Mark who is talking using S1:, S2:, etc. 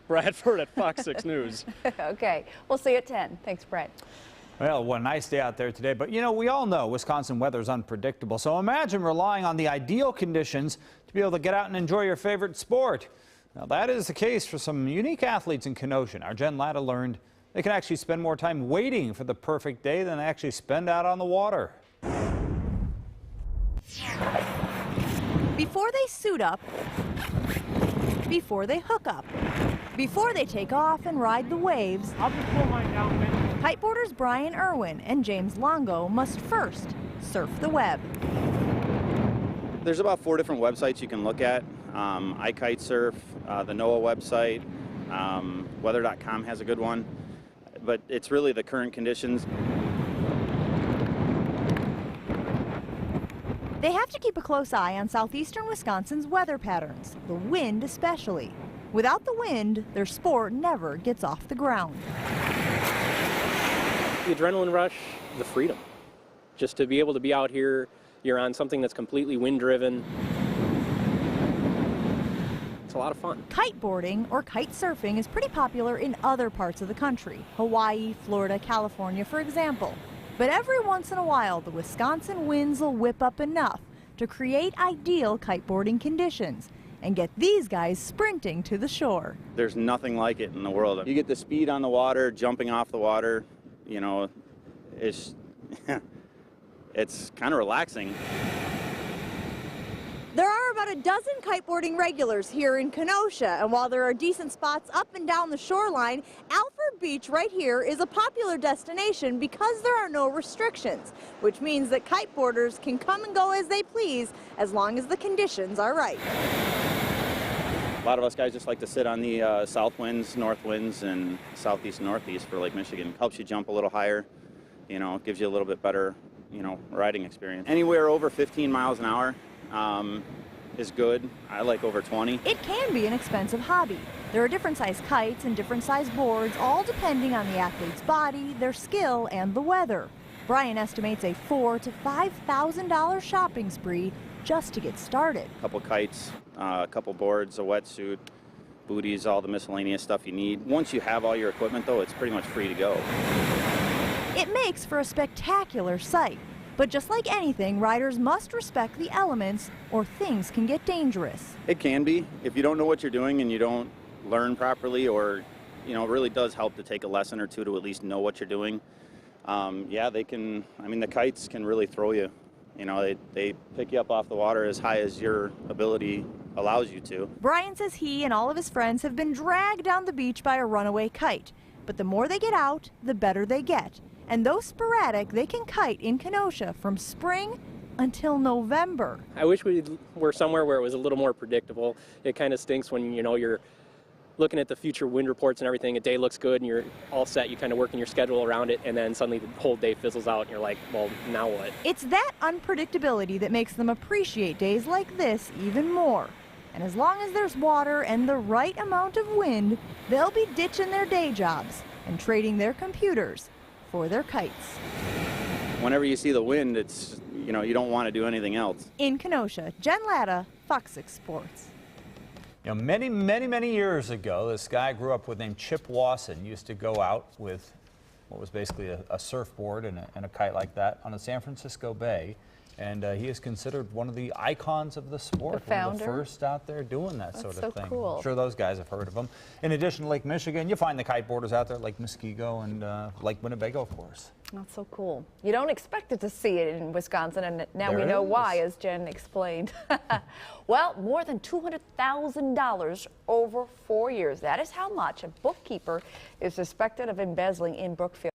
S1: Bradford at Fox 6 News.
S2: Okay, we'll see you at 10. Thanks, Brett.
S3: Well, what a nice day out there today, but you know, we all know Wisconsin weather is unpredictable, so imagine relying on the ideal conditions to be able to get out and enjoy your favorite sport. Now, that is the case for some unique athletes in Kenosha. Our Jen Latta learned they can actually spend more time waiting for the perfect day than they actually spend out on the water.
S4: Before they suit up, before they hook up, before they take off and ride the waves, kiteboarders Brian Irwin and James Longo must first surf the web.
S5: There's about 4 different websites you can look at. iKitesurf, the NOAA website, weather.com has a good one, but it's really the current conditions.
S4: They have to keep a close eye on southeastern Wisconsin's weather patterns, the wind especially. Without the wind, their sport never gets off the ground.
S1: The adrenaline rush, the freedom. Just to be able to be out here, you're on something that's completely wind-driven. It's a lot of fun.
S4: Kiteboarding or kite surfing is pretty popular in other parts of the country, Hawaii, Florida, California, for example. But every once in a while, the Wisconsin winds will whip up enough to create ideal kiteboarding conditions and get these guys sprinting to the shore.
S5: There's nothing like it in the world. You get the speed on the water, jumping off the water, you know, it's kind of relaxing.
S4: There are about a dozen kiteboarding regulars here in Kenosha, and while there are decent spots up and down the shoreline, Alfred Beach right here is a popular destination because there are no restrictions, which means that kiteboarders can come and go as they please as long as the conditions are right.
S5: A lot of us guys just like to sit on the south winds, north winds, and southeast and northeast for Lake Michigan. Helps you jump a little higher, you know, gives you a little bit better, you know, riding experience. Anywhere over 15 miles an hour is good. I like over 20.
S4: It can be an expensive hobby. There are different size kites and different size boards, all depending on the athlete's body, their skill, and the weather. Brian estimates a $4,000 to $5,000 shopping spree just to get started.
S5: A couple kites, a couple boards, a wetsuit, booties, all the miscellaneous stuff you need. Once you have all your equipment, though, it's pretty much free to go.
S4: It makes for a spectacular sight. But just like anything, riders must respect the elements or things can get dangerous.
S5: It can be. If you don't know what you're doing and you don't learn properly, or, you know, it really does help to take a lesson or two to at least know what you're doing. Yeah, they can, I mean, the kites can really throw you. You know, they pick you up off the water as high as your ability allows you to.
S4: Brian says he and all of his friends have been dragged down the beach by a runaway kite. But the more they get out, the better they get. And though sporadic, they can kite in Kenosha from spring until November.
S1: I wish we were somewhere where it was a little more predictable. It kind of stinks when, you know, you're looking at the future wind reports and everything. A day looks good and you're all set. You kind of working your schedule around it, and then suddenly the whole day fizzles out and you're like, well, now what?
S4: It's that unpredictability that makes them appreciate days like this even more. And as long as there's water and the right amount of wind, they'll be ditching their day jobs and trading their computers for their kites.
S5: Whenever you see the wind, it's, you know, you don't want to do anything else.
S4: In Kenosha, Jen Latta, Fox 6 Sports.
S3: You know, many years ago, this guy I grew up with named Chip Wasson used to go out with what was basically a surfboard and a kite like that on the San Francisco Bay. And he is considered one of the icons of the sport.
S2: The founder?
S3: One of the first out there doing that sort of
S2: so
S3: thing.
S2: cool.
S3: I'm sure those guys have heard of him. In addition to Lake Michigan, you find the kiteboarders out there like Muskego and Lake Winnebago, of course.
S2: That's so cool. You don't expect it to see it in Wisconsin, and now
S3: There
S2: we know
S3: it
S2: why,
S3: is.
S2: as Jen explained. Well, more than $200,000 over 4 years. That is how much a bookkeeper is suspected of embezzling in Brookfield.